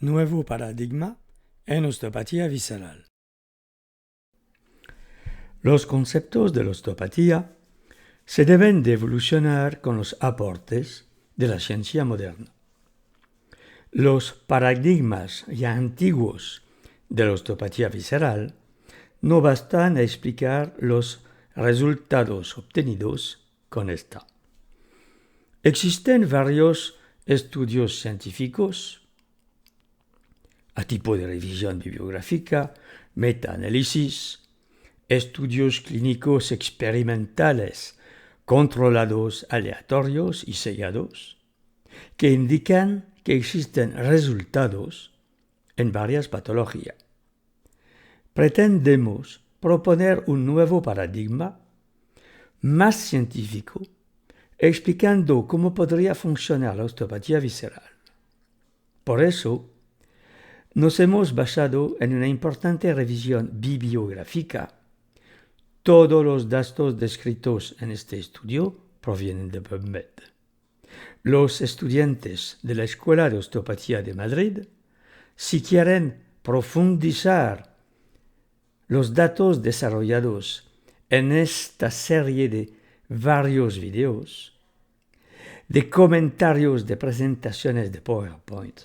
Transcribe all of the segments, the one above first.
Nuevo paradigma en osteopatía visceral. Los conceptos de la osteopatía se deben de evolucionar con los aportes de la ciencia moderna. Los paradigmas ya antiguos de la osteopatía visceral no bastan a explicar los resultados obtenidos con esta. Existen varios estudios científicos a tipo de revisión bibliográfica, metaanálisis, estudios clínicos experimentales controlados, aleatorios y sellados, que indican que existen resultados en varias patologías. Pretendemos proponer un nuevo paradigma más científico, explicando cómo podría funcionar la osteopatía visceral. Por eso, nos hemos basado en una importante revisión bibliográfica. Todos los datos descritos en este estudio provienen de PubMed. Los estudiantes de la Escuela de Osteopatía de Madrid, si quieren profundizar los datos desarrollados en esta serie de varios videos, de comentarios de presentaciones de PowerPoint,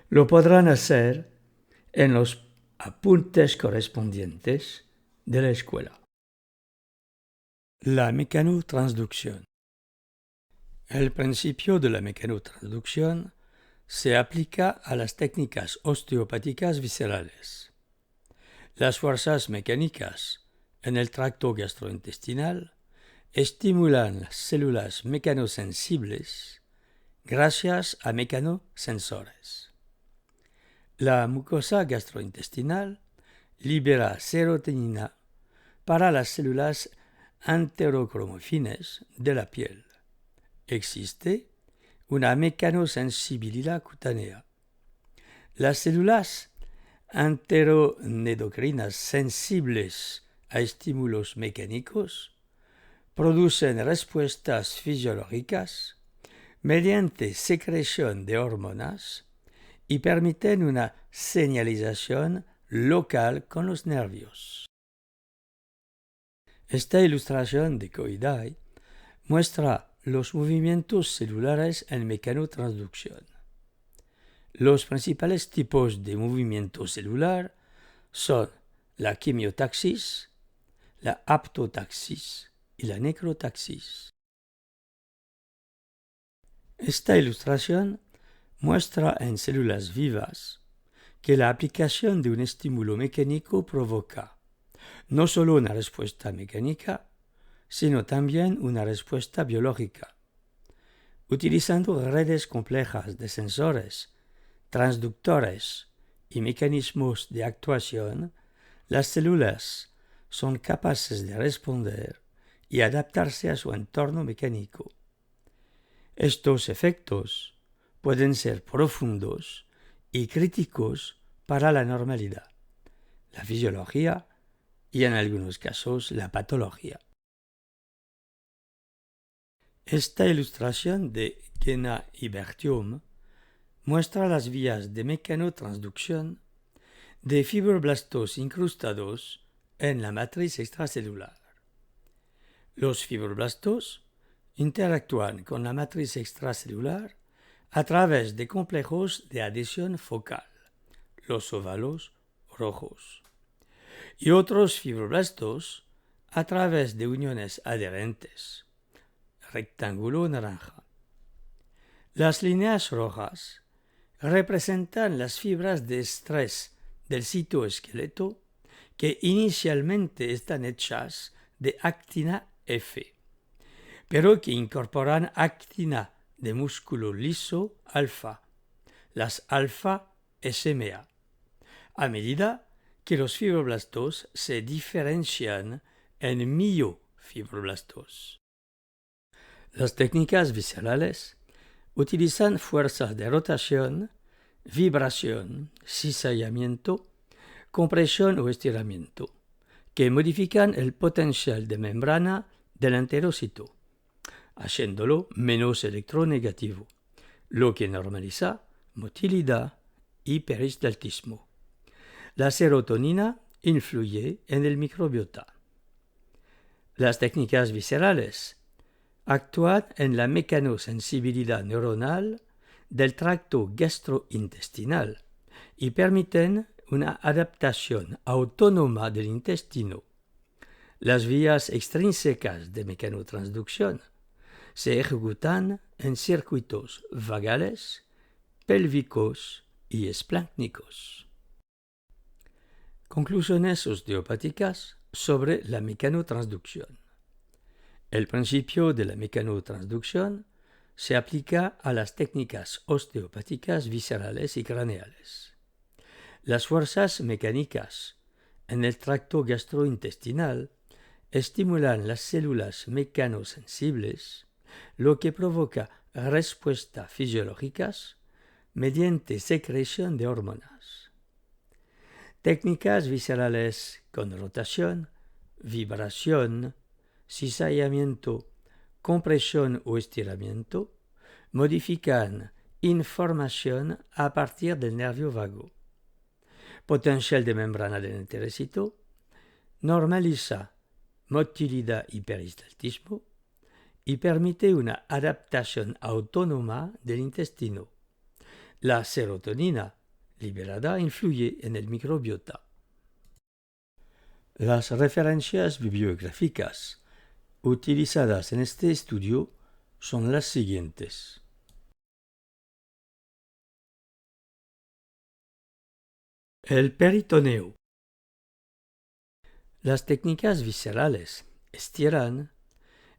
lo podrán hacer en los apuntes correspondientes de la escuela. La mecanotransducción. El principio de la mecanotransducción se aplica a las técnicas osteopáticas viscerales. Las fuerzas mecánicas en el tracto gastrointestinal estimulan las células mecanosensibles gracias a mecanosensores. La mucosa gastrointestinal libera serotonina para las células enterocromofines de la piel. Existe una mecanosensibilidad cutánea. Las células enteroendocrinas sensibles a estímulos mecánicos producen respuestas fisiológicas mediante secreción de hormonas y permiten una señalización local con los nervios. Esta ilustración de Koiday muestra los movimientos celulares en mecanotransducción. Los principales tipos de movimiento celular son la quimiotaxis, la aptotaxis y la necrotaxis. Esta ilustración muestra en células vivas que la aplicación de un estímulo mecánico provoca no solo una respuesta mecánica, sino también una respuesta biológica. Utilizando redes complejas de sensores, transductores y mecanismos de actuación, las células son capaces de responder y adaptarse a su entorno mecánico. Estos efectos pueden ser profundos y críticos para la normalidad, la fisiología y en algunos casos la patología. Esta ilustración de Guéna y Berthiaume muestra las vías de mecanotransducción de fibroblastos incrustados en la matriz extracelular. Los fibroblastos interactúan con la matriz extracelular a través de complejos de adhesión focal, los óvalos rojos, y otros fibroblastos a través de uniones adherentes, rectángulo naranja. Las líneas rojas representan las fibras de estrés del citoesqueleto que inicialmente están hechas de actina F, pero que incorporan actina de músculo liso alfa, las alfa-SMA, a medida que los fibroblastos se diferencian en miofibroblastos. Las técnicas viscerales utilizan fuerzas de rotación, vibración, cizallamiento, compresión o estiramiento, que modifican el potencial de membrana del enterocito, haciéndolo menos electronegativo, lo que normaliza motilidad y peristaltismo. La serotonina influye en el microbiota. Las técnicas viscerales actúan en la mecanosensibilidad neuronal del tracto gastrointestinal y permiten una adaptación autónoma del intestino. Las vías extrínsecas de mecanotransducción se ejecutan en circuitos vagales, pélvicos y espláncnicos. Conclusiones osteopáticas sobre la mecanotransducción. El principio de la mecanotransducción se aplica a las técnicas osteopáticas viscerales y craneales. Las fuerzas mecánicas en el tracto gastrointestinal estimulan las células mecanosensibles, lo que provoca respuestas fisiológicas mediante secreción de hormonas. Técnicas viscerales con rotación, vibración, cizallamiento, compresión o estiramiento modifican información a partir del nervio vago. Potencial de membrana del enterócito normaliza motilidad y peristaltismo y permite una adaptación autónoma del intestino. La serotonina liberada influye en el microbiota. Las referencias bibliográficas utilizadas en este estudio son las siguientes. El peritoneo. Las técnicas viscerales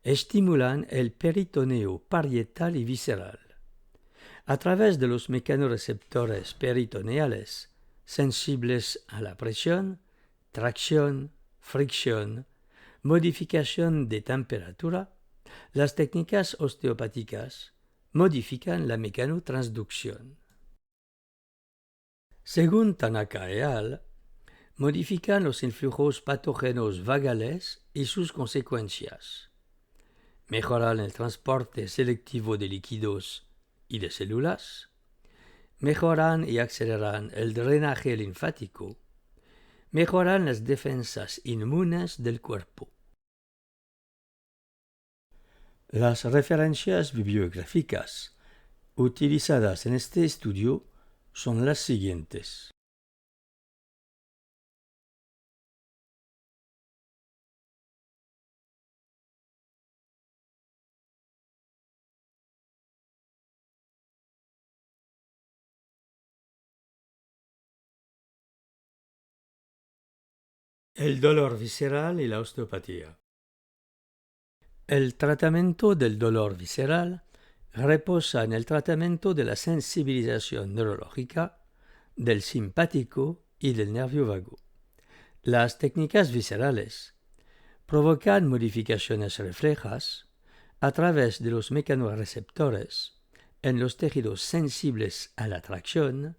estimulan el peritoneo parietal y visceral. A través de los mecanoreceptores peritoneales sensibles a la presión, tracción, fricción, modificación de temperatura, las técnicas osteopáticas modifican la mecanotransducción. Según Tanaka et al., modifican los influjos patógenos vagales y sus consecuencias. Mejoran el transporte selectivo de líquidos y de células. Mejoran y aceleran el drenaje linfático. Mejoran las defensas inmunes del cuerpo. Las referencias bibliográficas utilizadas en este estudio son las siguientes. El dolor visceral y la osteopatía. El tratamiento del dolor visceral reposa en el tratamiento de la sensibilización neurológica, del simpático y del nervio vago. Las técnicas viscerales provocan modificaciones reflejas a través de los mecanorreceptores en los tejidos sensibles a la tracción,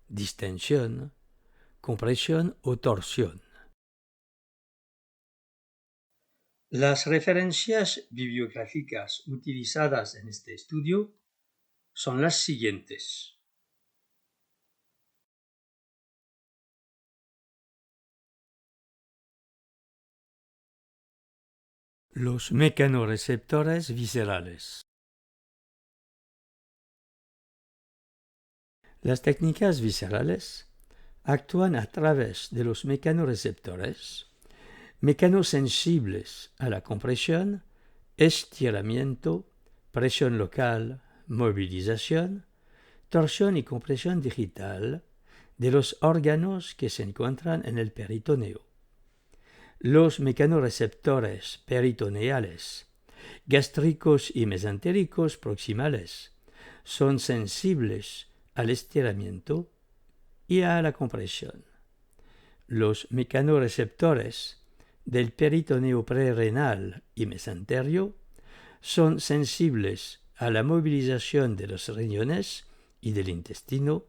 distensión, compresión o torsión. Las referencias bibliográficas utilizadas en este estudio son las siguientes. Los mecanoreceptores viscerales. Las técnicas viscerales actúan a través de los mecanoreceptores mecanosensibles a la compresión, estiramiento, presión local, movilización, torsión y compresión digital de los órganos que se encuentran en el peritoneo. Los mecanoreceptores peritoneales, gástricos y mesentéricos proximales son sensibles al estiramiento y a la compresión. Los mecanoreceptores del peritoneo prerrenal y mesenterio son sensibles a la movilización de los riñones y del intestino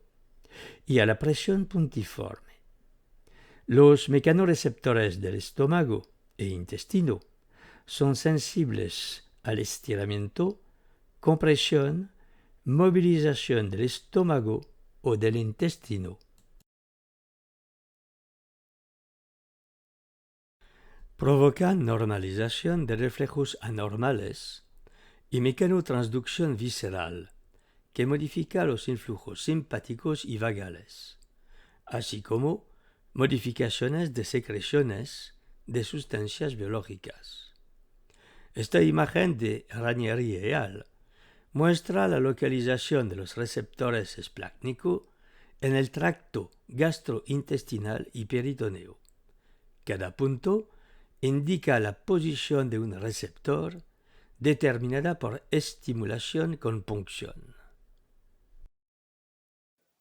y a la presión puntiforme. Los mecanoreceptores del estómago e intestino son sensibles al estiramiento, compresión, movilización del estómago o del intestino. Provocan normalización de reflejos anormales y mecanotransducción visceral, que modifica los influjos simpáticos y vagales, así como modificaciones de secreciones de sustancias biológicas. Esta imagen de Ranieri et al. Muestra la localización de los receptores esplácnico en el tracto gastrointestinal y peritoneo. Cada punto indica la posición de un receptor determinada por estimulación con punción.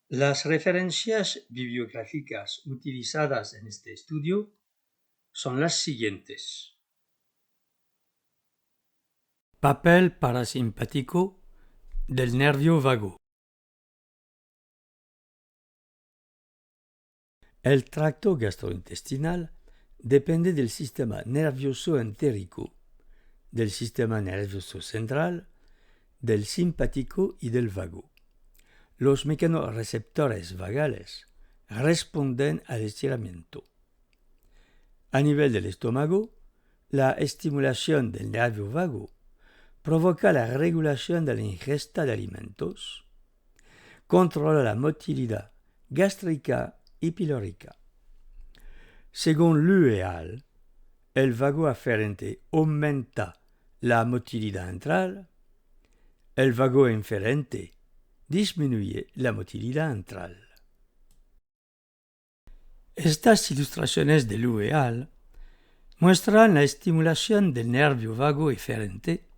Las referencias bibliográficas utilizadas en este estudio son las siguientes. Papel parasimpático del nervio vago. El tracto gastrointestinal depende del sistema nervioso entérico, del sistema nervioso central, del simpático y del vago. Los mecanorreceptores vagales responden al estiramiento. A nivel del estómago, la estimulación del nervio vago provoca la regulación de la ingesta de alimentos, controla la motilidad gástrica y pilórica. Según Lu et al., el vago aferente aumenta la motilidad antral, el vago inferente disminuye la motilidad antral. Estas ilustraciones de Lu et al. Muestran la estimulación del nervio vago eferente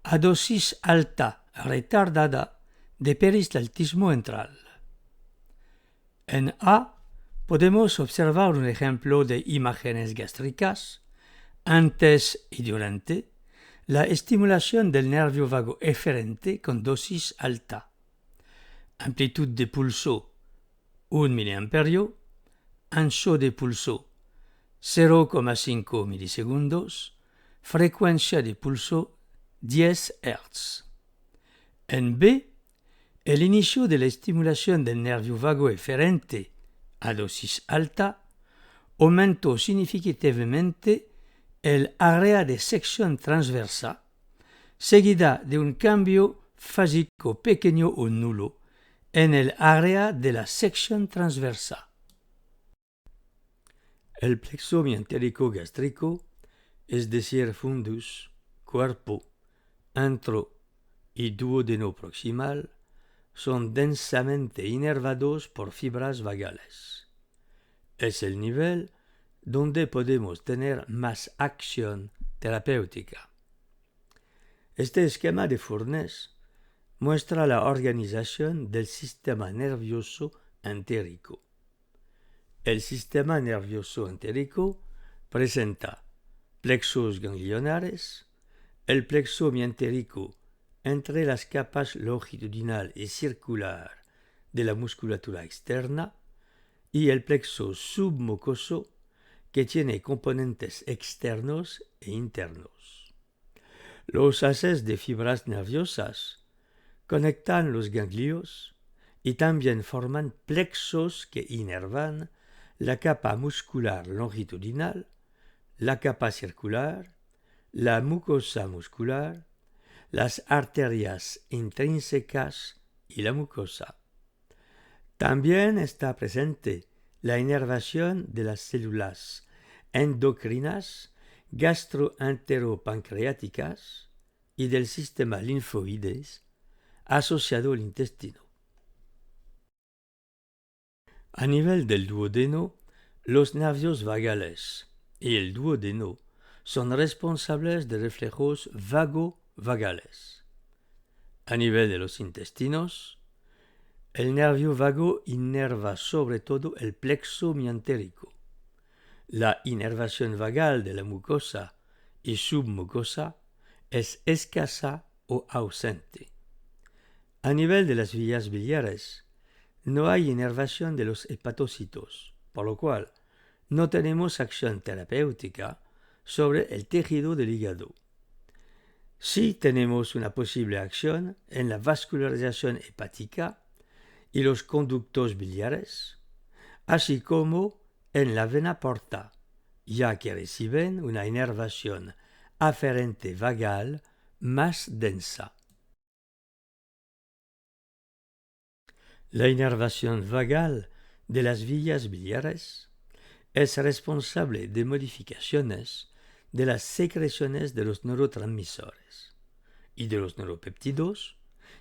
a dosis alta retardada de peristaltismo entral. En A podemos observar un ejemplo de imágenes gástricas antes y durante la estimulación del nervio vago eferente con dosis alta. Amplitud de pulso 1 mA, ancho de pulso 0,5 milisegundos, frecuencia de pulso 10 Hz. En B, el inicio de la estimulación del nervio vago eferente a dosis alta aumentó significativamente el área de sección transversa, seguida de un cambio fásico pequeño o nulo en el área de la sección transversa. El plexo mientérico gástrico, es decir, fundus, cuerpo, antro y duodeno proximal, son densamente inervados por fibras vagales. Es el nivel donde podemos tener más acción terapéutica. Este esquema de Furness muestra la organización del sistema nervioso entérico. El sistema nervioso entérico presenta plexos ganglionares, el plexo mientérico entre las capas longitudinal y circular de la musculatura externa y el plexo submucoso que tiene componentes externos e internos. Los haces de fibras nerviosas conectan los ganglios y también forman plexos que inervan la capa muscular longitudinal, la capa circular, la mucosa muscular, las arterias intrínsecas y la mucosa. También está presente la inervación de las células endocrinas gastroenteropancreáticas y del sistema linfoides asociado al intestino. A nivel del duodeno, los nervios vagales y el duodeno son responsables de reflejos vago-vagales. A nivel de los intestinos, el nervio vago inerva sobre todo el plexo mientérico. La inervación vagal de la mucosa y submucosa es escasa o ausente. A nivel de las vías biliares, no hay inervación de los hepatocitos, por lo cual no tenemos acción terapéutica sobre el tejido del hígado. Sí tenemos una posible acción en la vascularización hepática y los conductos biliares, así como en la vena porta, ya que reciben una inervación aferente vagal más densa. La inervación vagal de las vías biliares es responsable de modificaciones de las secreciones de los neurotransmisores y de los neuropéptidos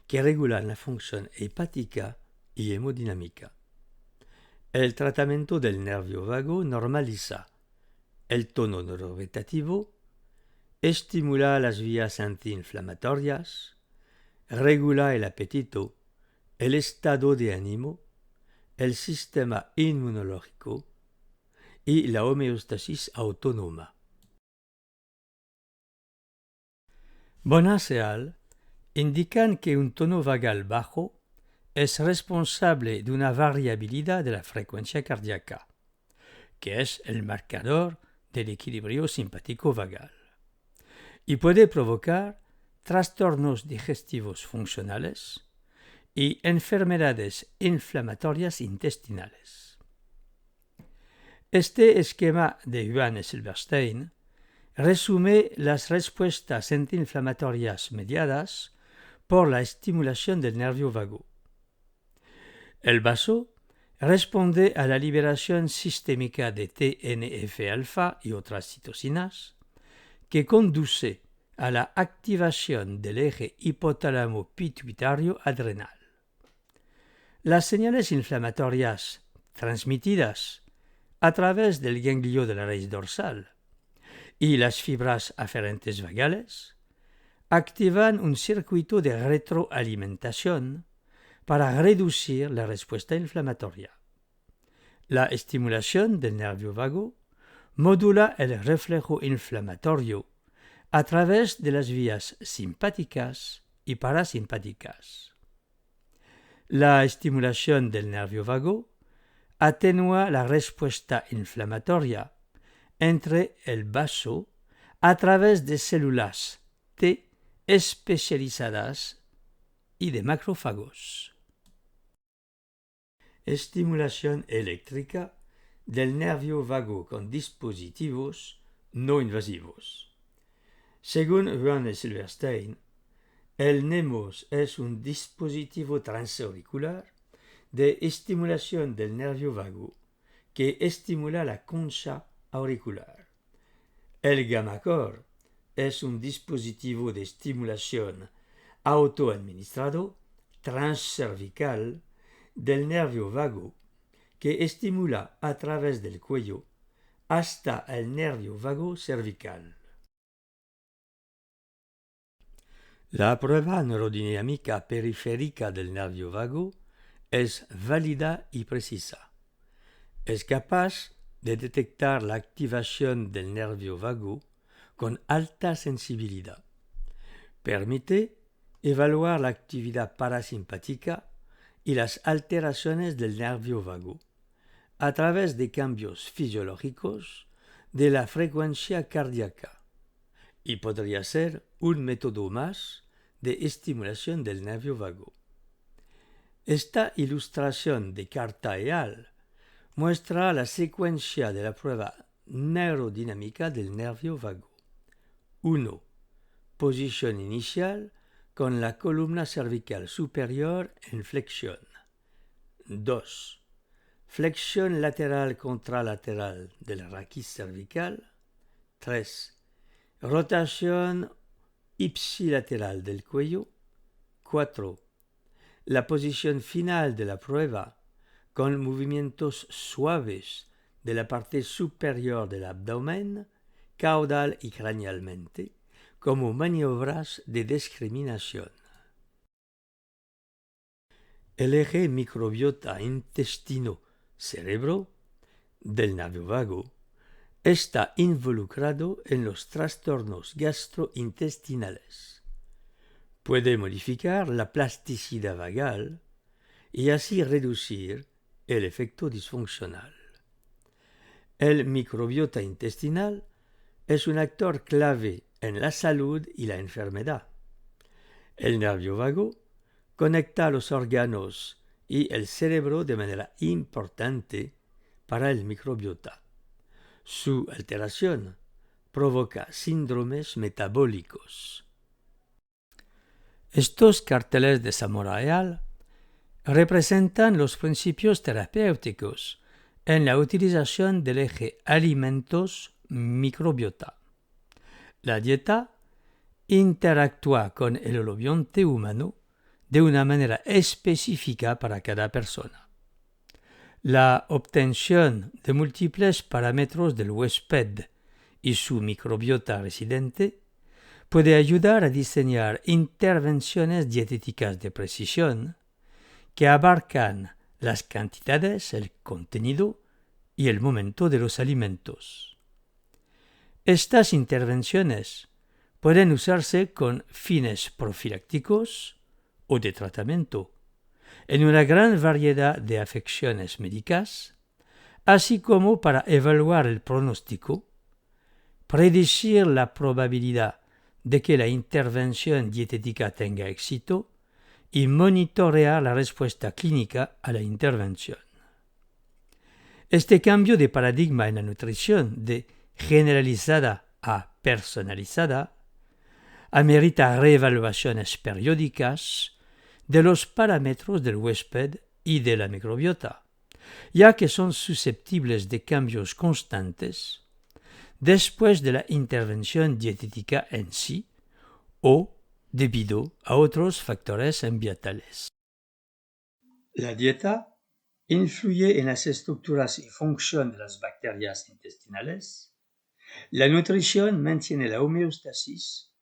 que regulan la función hepática y hemodinámica. El tratamiento del nervio vago normaliza el tono neurovegetativo, estimula las vías antiinflamatorias, regula el apetito, el estado de ánimo, el sistema inmunológico y la homeostasis autónoma. Bonas et al. Indican que un tono vagal bajo es responsable de una variabilidad de la frecuencia cardíaca, que es el marcador del equilibrio simpático vagal, y puede provocar trastornos digestivos funcionales y enfermedades inflamatorias intestinales. Este esquema de Yuan et Silverstein resume las respuestas antiinflamatorias mediadas por la estimulación del nervio vago. El vaso responde a la liberación sistémica de TNF-alfa y otras citocinas, que conduce a la activación del eje hipotálamo-pituitario adrenal. Las señales inflamatorias transmitidas a través del ganglio de la raíz dorsal y las fibras aferentes vagales activan un circuito de retroalimentación para reducir la respuesta inflamatoria. La estimulación del nervio vago modula el reflejo inflamatorio a través de las vías simpáticas y parasimpáticas. La estimulación del nervio vago atenúa la respuesta inflamatoria entre el vaso a través de células T especializadas y de macrófagos. Estimulación eléctrica del nervio vago con dispositivos no invasivos. Según Yuan et Silverstein, el NEMOS es un dispositivo transauricular de estimulación del nervio vago que estimula la concha auricular. El GammaCore es un dispositivo de estimulación autoadministrado transcervical del nervio vago que estimula a través del cuello hasta el nervio vago cervical. La prueba neurodinámica periférica del nervio vago es válida y precisa. Es capaz de detectar la activación del nervio vago con alta sensibilidad. Permite evaluar la actividad parasimpática y las alteraciones del nervio vago a través de cambios fisiológicos de la frecuencia cardíaca y podría ser un método más de estimulación del nervio vago. Esta ilustración de Carta et al. Muestra la secuencia de la prueba neurodinámica del nervio vago. 1. Posición inicial con la columna cervical superior en flexión. 2. Flexión lateral contralateral de la raquis cervical. 3. Rotación ipsilateral del cuello. 4. La posición final de la prueba con movimientos suaves de la parte superior del abdomen, caudal y cranealmente, como maniobras de discriminación. El eje microbiota intestino-cerebro del nervio vago está involucrado en los trastornos gastrointestinales. Puede modificar la plasticidad vagal y así reducir el efecto disfuncional. El microbiota intestinal es un actor clave en la salud y la enfermedad. El nervio vago conecta los órganos y el cerebro de manera importante para el microbiota. Su alteración provoca síndromes metabólicos. Estos carteles de Samoraal representan los principios terapéuticos en la utilización del eje alimentos-microbiota. La dieta interactúa con el holobionte humano de una manera específica para cada persona. La obtención de múltiples parámetros del huésped y su microbiota residente puede ayudar a diseñar intervenciones dietéticas de precisión que abarcan las cantidades, el contenido y el momento de los alimentos. Estas intervenciones pueden usarse con fines profilácticos o de tratamiento en una gran variedad de afecciones médicas, así como para evaluar el pronóstico, predecir la probabilidad de que la intervención dietética tenga éxito y monitorear la respuesta clínica a la intervención. Este cambio de paradigma en la nutrición de generalizada a personalizada amerita reevaluaciones periódicas de los parámetros del huésped y de la microbiota, ya que son susceptibles de cambios constantes después de la intervención dietética en sí o debido a otros factores ambientales. La dieta influye en las estructuras y función de las bacterias intestinales. La nutrición mantiene la homeostasis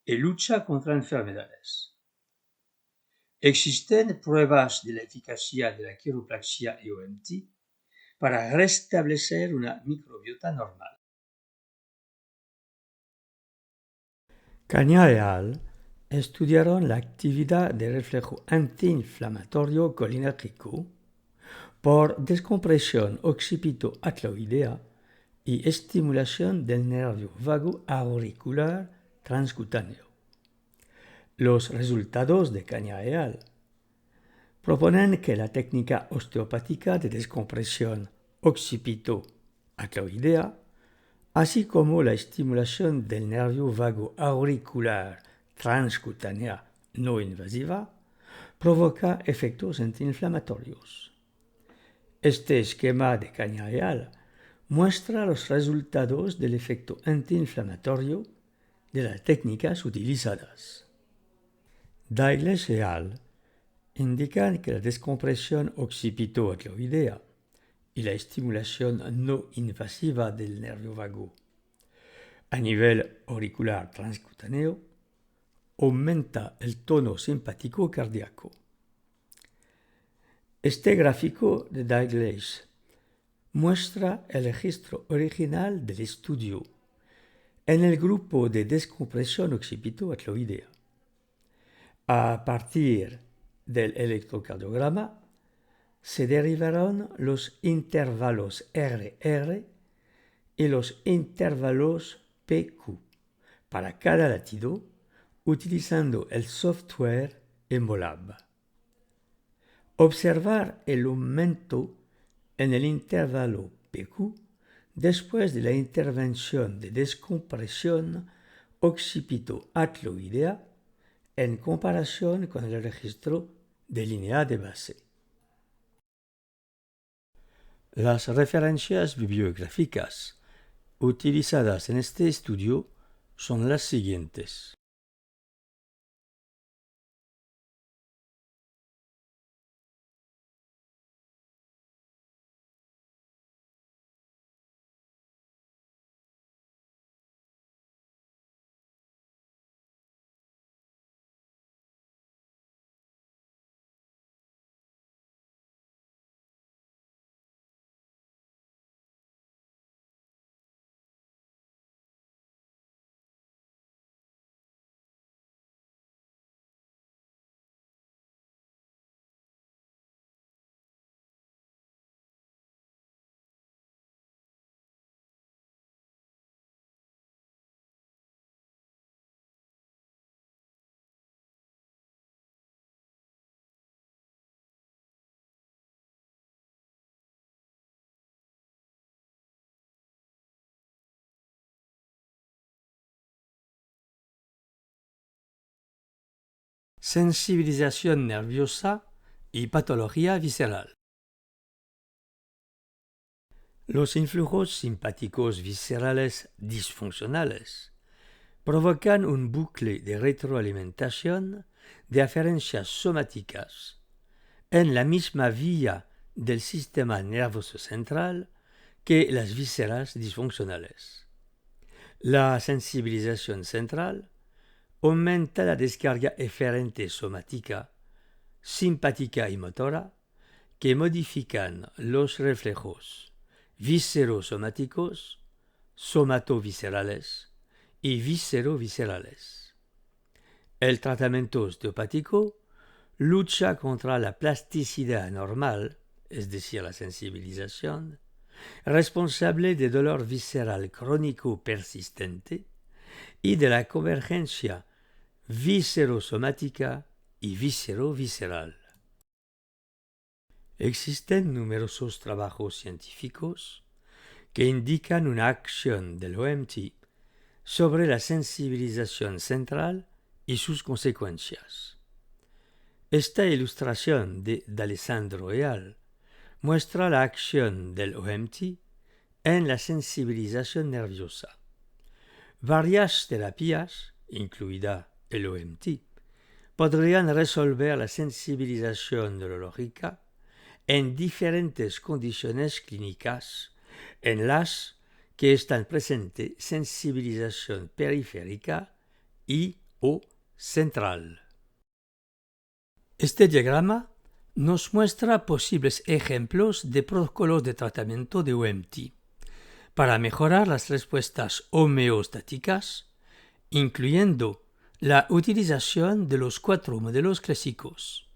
y lucha contra enfermedades. Existen pruebas de la eficacia de la quiropraxia y OMT para restablecer una microbiota normal. Caña et al. Estudiaron la actividad del reflejo antiinflamatorio colinérgico por descompresión occipito-atloidea y estimulación del nervio vago auricular transcutáneo. Los resultados de Caña et al. Proponen que la técnica osteopática de descompresión occipito-atloidea, así como la estimulación del nervio vago auricular transcutánea no invasiva, provoca efectos antiinflamatorios. Este esquema de Caña et al. Muestra los resultados del efecto antiinflamatorio de las técnicas utilizadas. Douglas et al. Indican que la descompresión occipito-atloidea y la estimulación no invasiva del nervio vago a nivel auricular transcutáneo aumenta el tono simpático cardíaco. Este gráfico de Douglas muestra el registro original del estudio en el grupo de descompresión occipito-atloidea. A partir del electrocardiograma se derivaron los intervalos RR y los intervalos PQ para cada latido utilizando el software Embolab. Observar el aumento en el intervalo PQ después de la intervención de descompresión occipito-atloidea en comparación con el registro de línea de base. Las referencias bibliográficas utilizadas en este estudio son las siguientes. sensibilización nerviosa y patología visceral. Los influjos simpáticos viscerales disfuncionales provocan un bucle de retroalimentación de aferencias somáticas en la misma vía del sistema nervioso central que las vísceras disfuncionales. La sensibilización central aumenta la descarga eferente somática, simpática y motora que modifican los reflejos viscerosomáticos, somatoviscerales y visceroviscerales. El tratamiento osteopático lucha contra la plasticidad normal, es decir, la sensibilización, responsable de dolor visceral crónico persistente y de la convergencia viscerosomática y viscerovisceral. Existen numerosos trabajos científicos que indican una acción del OMT sobre la sensibilización central y sus consecuencias. Esta ilustración de D'Alessandro et al. Muestra la acción del OMT en la sensibilización nerviosa. Varias terapias, incluida el OMT, podrían resolver la sensibilización neurológica en diferentes condiciones clínicas en las que están presentes sensibilización periférica y o central. Este diagrama nos muestra posibles ejemplos de protocolos de tratamiento de OMT para mejorar las respuestas homeostáticas, incluyendo la utilización de los 4 modelos clásicos: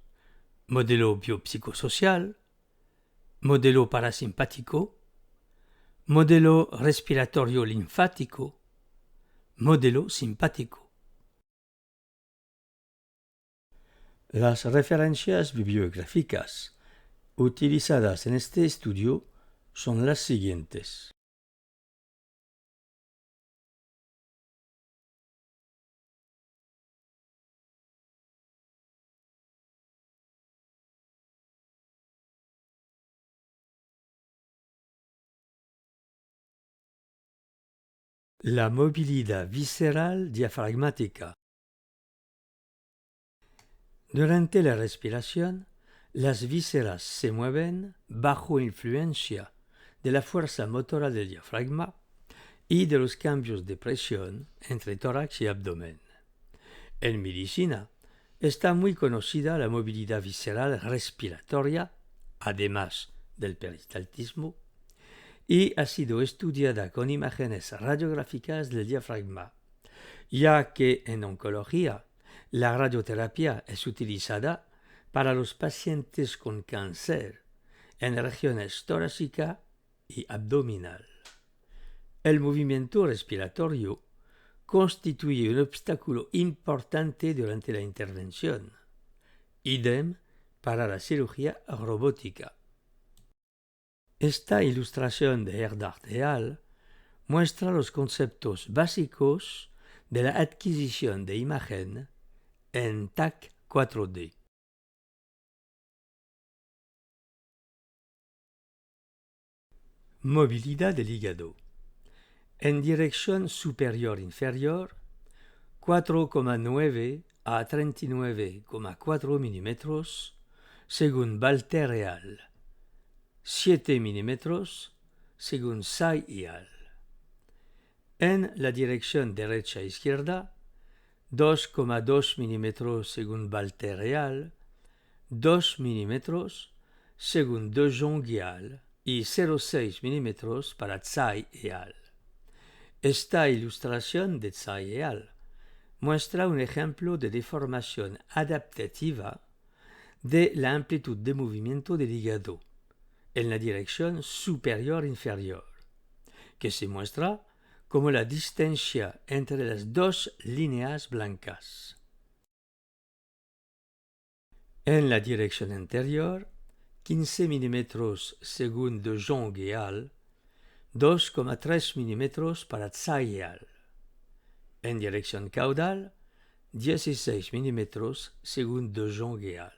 modelo biopsicosocial, modelo parasimpático, modelo respiratorio linfático, modelo simpático. Las referencias bibliográficas utilizadas en este estudio son las siguientes. La movilidad visceral diafragmática. Durante la respiración, las vísceras se mueven bajo influencia de la fuerza motora del diafragma y de los cambios de presión entre tórax y abdomen. En medicina está muy conocida la movilidad visceral respiratoria, además del peristaltismo, y ha sido estudiada con imágenes radiográficas del diafragma, ya que en oncología la radioterapia es utilizada para los pacientes con cáncer en regiones torácica y abdominal. El movimiento respiratorio constituye un obstáculo importante durante la intervención. Idem para la cirugía robótica. Esta ilustración de Erdart et al. Muestra los conceptos básicos de la adquisición de imagen en TAC 4D. Movilidad del hígado. En dirección superior-inferior, 4,9 a 39,4 milímetros, según Walter et al. 7 milímetros, según Tsai et al. En la dirección derecha-izquierda, 2,2 milímetros según Walter et al., 2 milímetros según De Jong et al. Y 0,6 milímetros para Tsai et al. Esta ilustración de Tsai et al. Muestra un ejemplo de deformación adaptativa de la amplitud de movimiento del hígado en la dirección superior-inferior, que se muestra como la distancia entre las dos líneas blancas. En la dirección anterior, 15 milímetros según De Jong et al., 2,3 milímetros para Tsai et al. En dirección caudal, 16 milímetros según de Jean Guéal.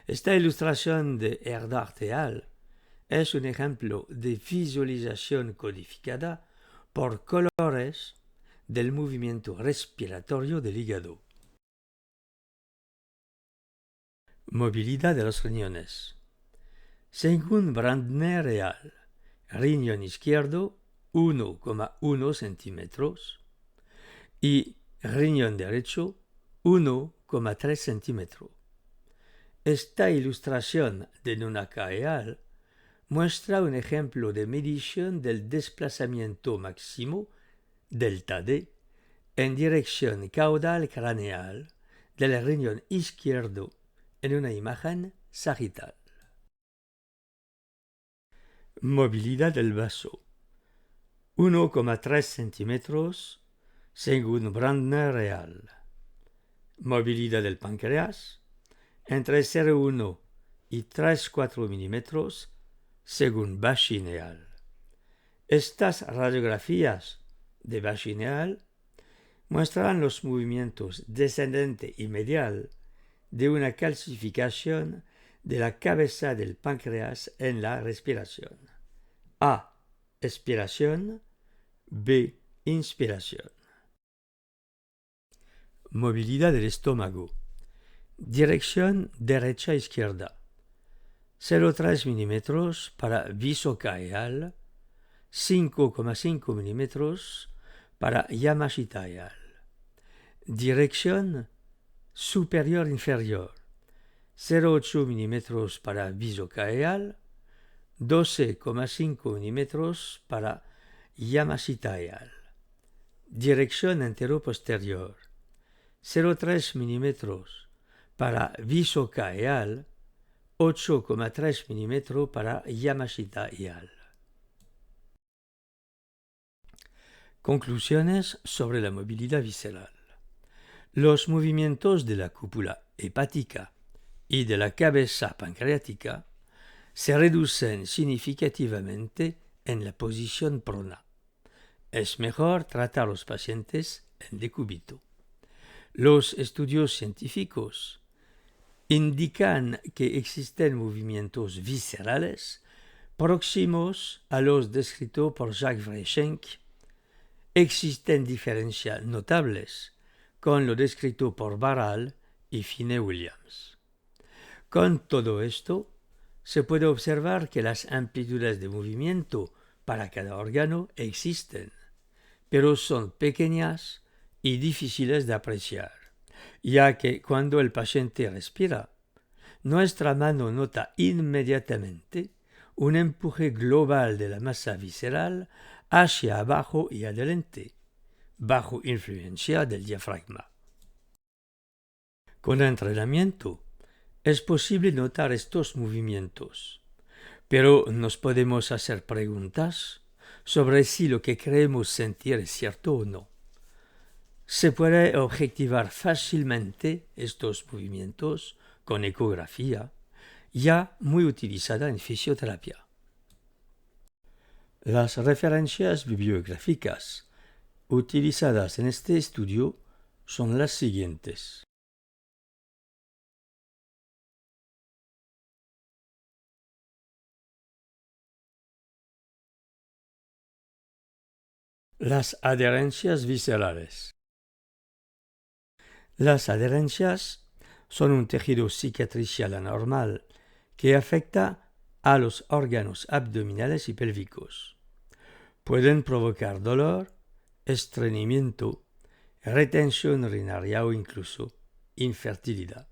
Esta ilustración de Erdard et al. Es un ejemplo de visualización codificada por colores del movimiento respiratorio del hígado. Movilidad de los riñones. Según Brandner et al., riñón izquierdo 1,1 centímetros y riñón derecho 1,3 centímetros. Esta ilustración de Nunaka et al. Muestra un ejemplo de medición del desplazamiento máximo, delta D, en dirección caudal craneal del riñón izquierdo en una imagen sagital. Movilidad del vaso. 1,3 centímetros según Brandner et al. Movilidad del páncreas entre 0,1 y 3,4 milímetros según Bachin et al. Estas radiografías de Bachin et al. Muestran los movimientos descendente y medial de una calcificación de la cabeza del páncreas en la respiración. A. Expiración. B. Inspiración. Movilidad del estómago. Dirección derecha-izquierda. 0,3 milímetros para Vysoká et al., 5,5 milímetros para Yamashita et al. Dirección superior-inferior, 0,8 milímetros para Vysoká et al., 12,5 milímetros para Yamashita et al. Dirección antero-posterior, 0,3 milímetros para Vysoká et al., 8,3 milímetros para Yamashita et al. Conclusiones sobre la movilidad visceral. Los movimientos de la cúpula hepática y de la cabeza pancreática se reducen significativamente en la posición prona. Es mejor tratar a los pacientes en decúbito. Los estudios científicos indican que existen movimientos viscerales próximos a los descritos por Jacques Vreischenk. Existen diferencias notables con lo descrito por Barral y Finney Williams. Con todo esto, se puede observar que las amplitudes de movimiento para cada órgano existen, pero son pequeñas y difíciles de apreciar, ya que cuando el paciente respira, nuestra mano nota inmediatamente un empuje global de la masa visceral hacia abajo y adelante, bajo influencia del diafragma. Con entrenamiento es posible notar estos movimientos, pero nos podemos hacer preguntas sobre si lo que creemos sentir es cierto o no. Se puede objetivar fácilmente estos movimientos con ecografía, ya muy utilizada en fisioterapia. Las referencias bibliográficas utilizadas en este estudio son las siguientes. Las adherencias viscerales. Las adherencias son un tejido cicatricial anormal que afecta a los órganos abdominales y pélvicos. Pueden provocar dolor, estreñimiento, retención urinaria o incluso infertilidad.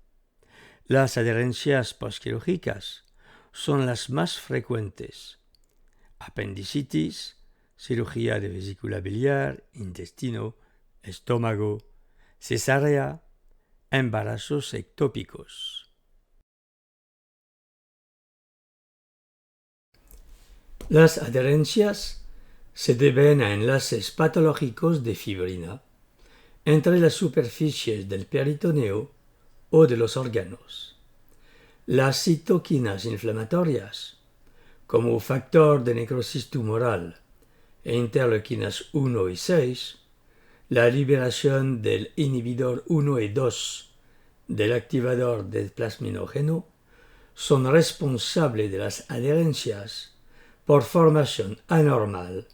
Las adherencias postquirúrgicas son las más frecuentes. Apendicitis, cirugía de vesícula biliar, intestino, estómago, cesárea, embarazos ectópicos. Las adherencias se deben a enlaces patológicos de fibrina entre las superficies del peritoneo o de los órganos. Las citoquinas inflamatorias, como factor de necrosis tumoral e interleuquinas 1 y 6, la liberación del inhibidor 1 y 2 del activador del plasminógeno son responsables de las adherencias por formación anormal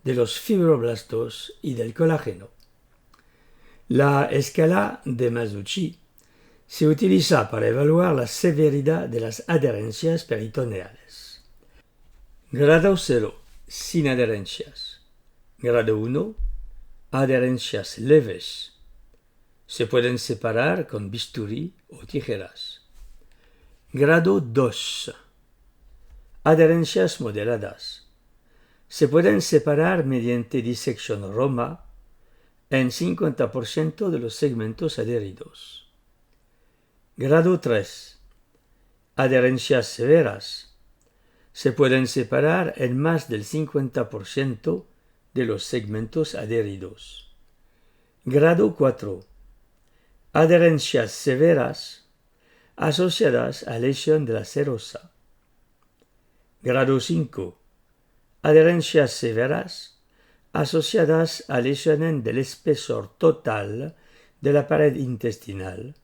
de los fibroblastos y del colágeno. La escala de Masucci se utiliza para evaluar la severidad de las adherencias peritoneales. Grado 0, sin adherencias. Grado 1, adherencias leves. Se pueden separar con bisturí o tijeras. Grado 2, adherencias moderadas. Se pueden separar mediante disección Roma en 50% de los segmentos adheridos. Grado 3, adherencias severas. Se pueden separar en más del 50% de los segmentos adheridos. Grado 4, adherencias severas asociadas a lesión de la serosa. Grado 5, adherencias severas asociadas a lesiones del espesor total de la pared intestinal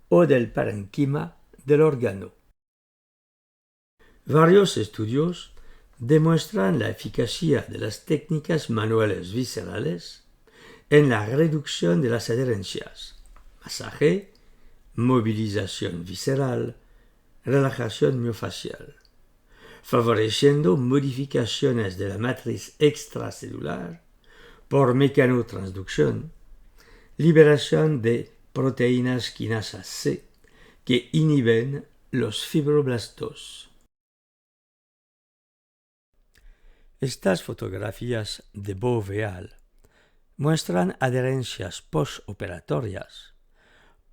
o del parénquima del órgano. Varios estudios demuestran la eficacia de las técnicas manuales viscerales en la reducción de las adherencias: masaje, movilización visceral, relajación miofacial, favoreciendo modificaciones de la matriz extracelular por mecanotransducción, liberación de proteínas quinasa C que inhiben los fibroblastos. Estas fotografías de Beauveal muestran adherencias postoperatorias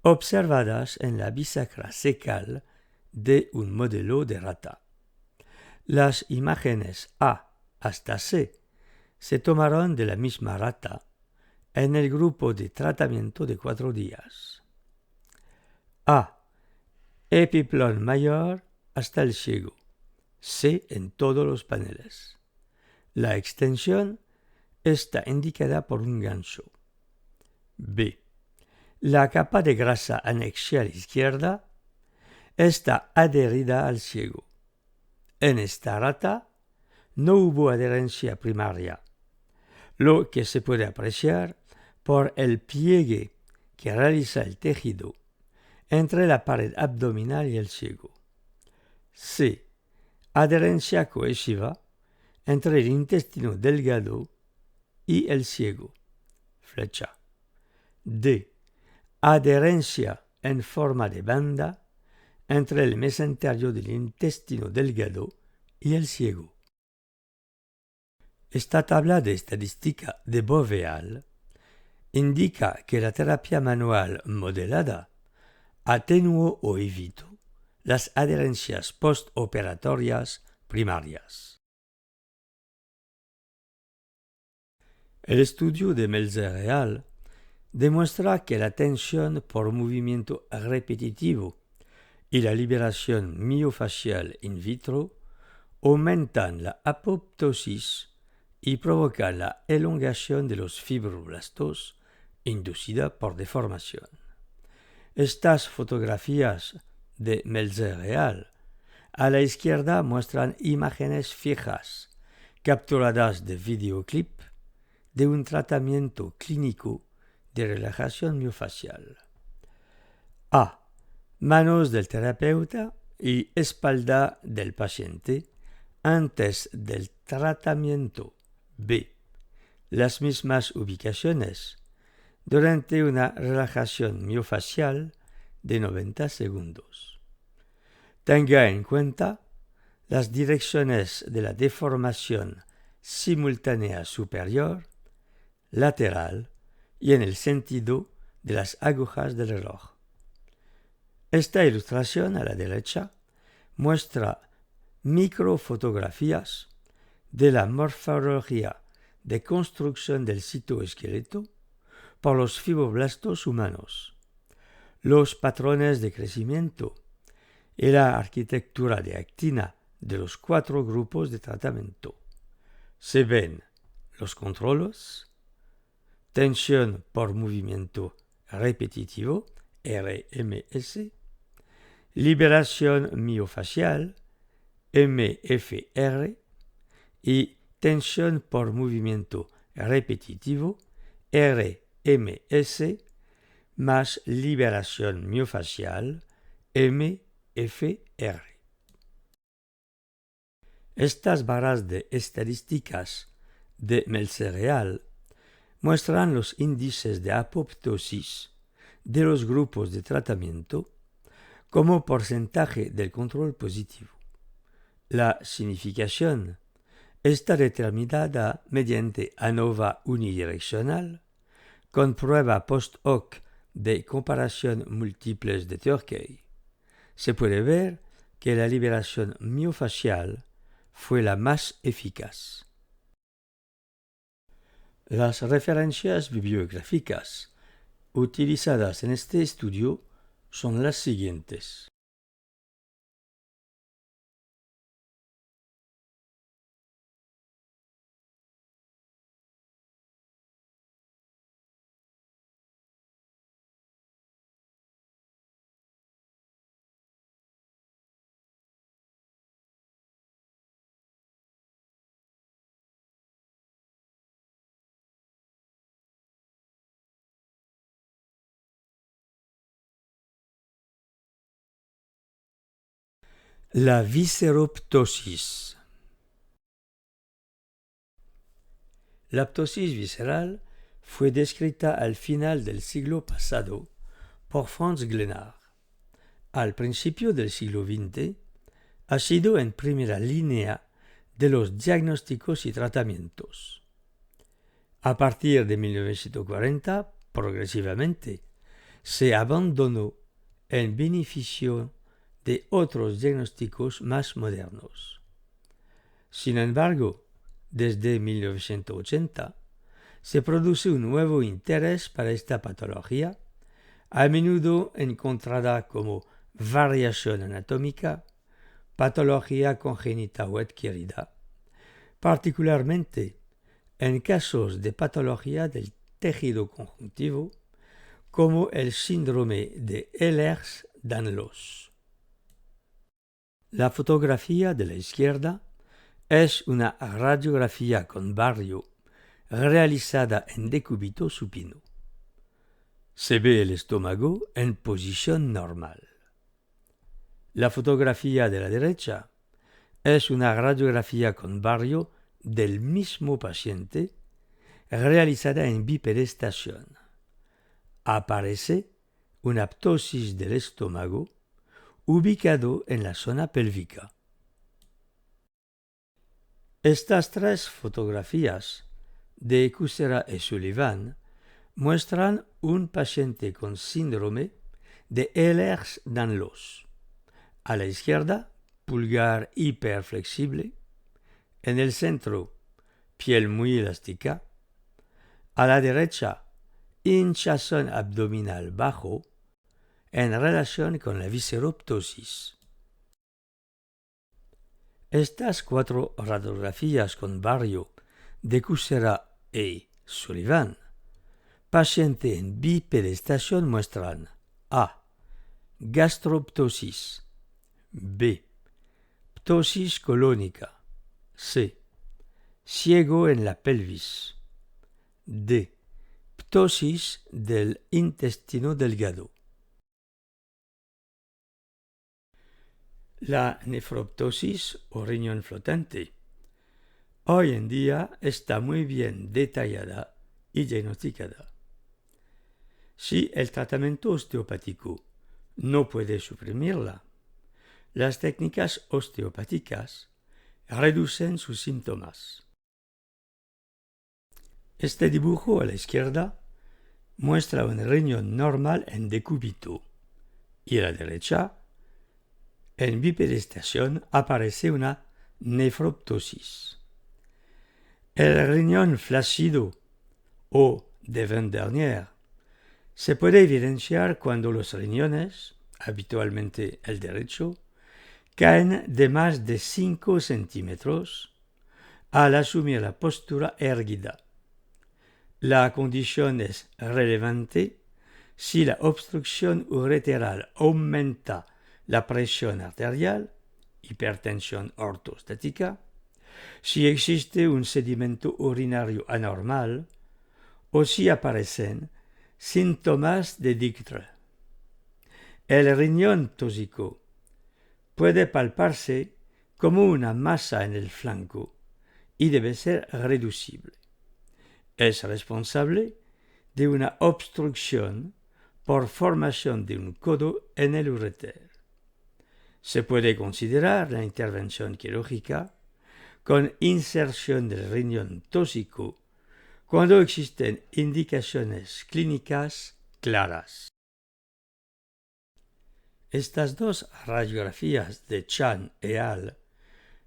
observadas en la bisagra cecal de un modelo de rata. Las imágenes A hasta C se tomaron de la misma rata en el grupo de tratamiento de 4 días. A. Epiplón mayor hasta el ciego. C en todos los paneles. La extensión está indicada por un gancho. B. La capa de grasa anexial izquierda está adherida al ciego. En esta rata no hubo adherencia primaria, lo que se puede apreciar por el pliegue que realiza el tejido entre la pared abdominal y el ciego. C. Adherencia cohesiva entre el intestino delgado y el ciego. Flecha. D. Adherencia en forma de banda entre el mesenterio del intestino delgado y el ciego. Esta tabla de estadística de Beauveal indica que la terapia manual modelada atenuó o evitó las adherencias postoperatorias primarias. El estudio de Melzer et al. Demuestra que la tensión por movimiento repetitivo y la liberación miofacial in vitro aumentan la apoptosis y provocan la elongación de los fibroblastos inducida por deformación. Estas fotografías de Melzer et al. A la izquierda muestran imágenes fijas capturadas de videoclip de un tratamiento clínico de relajación miofacial. A. Manos del terapeuta y espalda del paciente antes del tratamiento. B. Las mismas ubicaciones durante una relajación miofacial de 90 segundos. Tenga en cuenta las direcciones de la deformación simultánea superior, lateral y en el sentido de las agujas del reloj. Esta ilustración a la derecha muestra microfotografías de la morfología de construcción del citoesqueleto por los fibroblastos humanos, los patrones de crecimiento y la arquitectura de actina de los 4 grupos de tratamiento. Se ven los controles, tensión por movimiento repetitivo, RMS, liberación miofacial, MFR, y tensión por movimiento repetitivo, RMS, más liberación miofacial, MFR. Estas barras de estadísticas de Melser muestran los índices de apoptosis de los grupos de tratamiento como porcentaje del control positivo. La significación está determinada mediante ANOVA unidireccional con prueba post-hoc de comparación múltiples de Turkey. Se puede ver que la liberación miofacial fue la más eficaz. Las referencias bibliográficas utilizadas en este estudio son las siguientes. La visceroptosis. La ptosis visceral fue descrita al final del siglo pasado por Franz Glenard. Al principio del siglo XX, ha sido en primera línea de los diagnósticos y tratamientos. A partir de 1940, progresivamente, se abandonó en beneficio de otros diagnósticos más modernos. Sin embargo, desde 1980 se produce un nuevo interés para esta patología, a menudo encontrada como variación anatómica, patología congénita o adquirida, particularmente en casos de patología del tejido conjuntivo, como el síndrome de Ehlers-Danlos. La fotografía de la izquierda es una radiografía con barrio realizada en decúbito supino. Se ve el estómago en posición normal. La fotografía de la derecha es una radiografía con barrio del mismo paciente realizada en bipedestación. Aparece una ptosis del estómago ubicado en la zona pélvica. Estas tres fotografías de Kucera y Sullivan muestran un paciente con síndrome de Ehlers-Danlos. A la izquierda, pulgar hiperflexible. En el centro, piel muy elástica. A la derecha, hinchazón abdominal bajo en relación con la visceroptosis. Estas cuatro radiografías con barrio de Kucera y Sullivan, paciente en bipedestación, muestran A. Gastroptosis, B. Ptosis colónica, C. Ciego en la pelvis, D. Ptosis del intestino delgado. La nefroptosis o riñón flotante hoy en día está muy bien detallada y diagnosticada. Si el tratamiento osteopático no puede suprimirla, las técnicas osteopáticas reducen sus síntomas. Este dibujo a la izquierda muestra un riñón normal en decúbito y a la derecha, en bipedestación, aparece una nefroptosis. El riñón flácido o de Vendernère se puede evidenciar cuando los riñones, habitualmente el derecho, caen de más de 5 centímetros al asumir la postura erguida. La condición es relevante si la obstrucción ureteral aumenta la presión arterial, hipertensión ortostática, si existe un sedimento urinario anormal o si aparecen síntomas de Dichter. El riñón tóxico puede palparse como una masa en el flanco y debe ser reducible. Es responsable de una obstrucción por formación de un codo en el uréter. Se puede considerar la intervención quirúrgica con inserción del riñón tóxico cuando existen indicaciones clínicas claras. Estas dos radiografías de Chan et al.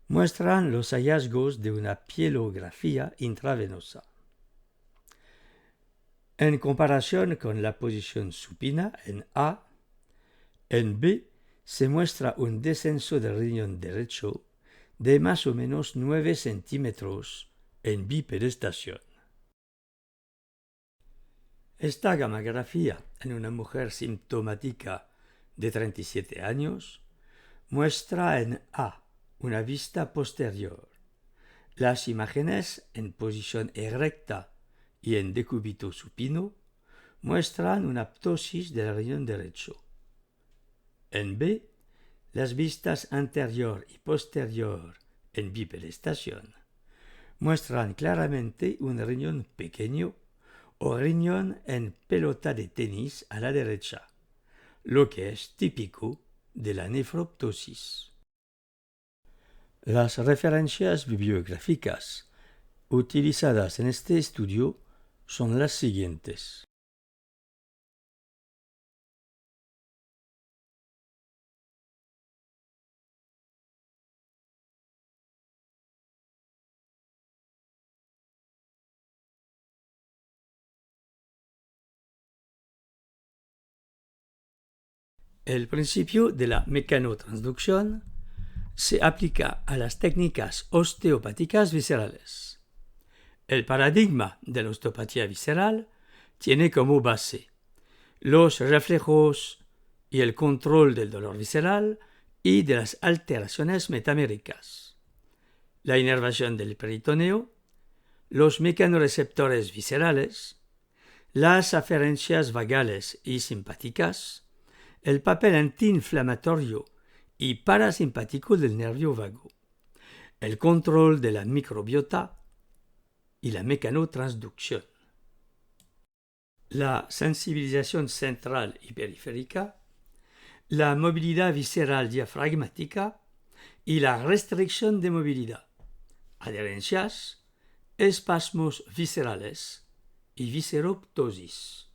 Muestran los hallazgos de una pielografía intravenosa. En comparación con la posición supina en A, en B se muestra un descenso del riñón derecho de más o menos 9 centímetros en bipedestación. Esta gamografía en una mujer sintomática de 37 años muestra en A una vista posterior. Las imágenes en posición erecta y en decúbito supino muestran una ptosis del riñón derecho. En B, las vistas anterior y posterior en bipedestación muestran claramente un riñón pequeño o riñón en pelota de tenis a la derecha, lo que es típico de la nefroptosis. Las referencias bibliográficas utilizadas en este estudio son las siguientes. El principio de la mecanotransducción se aplica a las técnicas osteopáticas viscerales. El paradigma de la osteopatía visceral tiene como base los reflejos y el control del dolor visceral y de las alteraciones metaméricas, la inervación del peritoneo, los mecanorreceptores viscerales, las aferencias vagales y simpáticas, el papel antiinflamatorio y parasimpático del nervio vago, el control de la microbiota y la mecanotransducción. La sensibilización central y periférica, la movilidad visceral diafragmática y la restricción de movilidad, adherencias, espasmos viscerales y visceroptosis.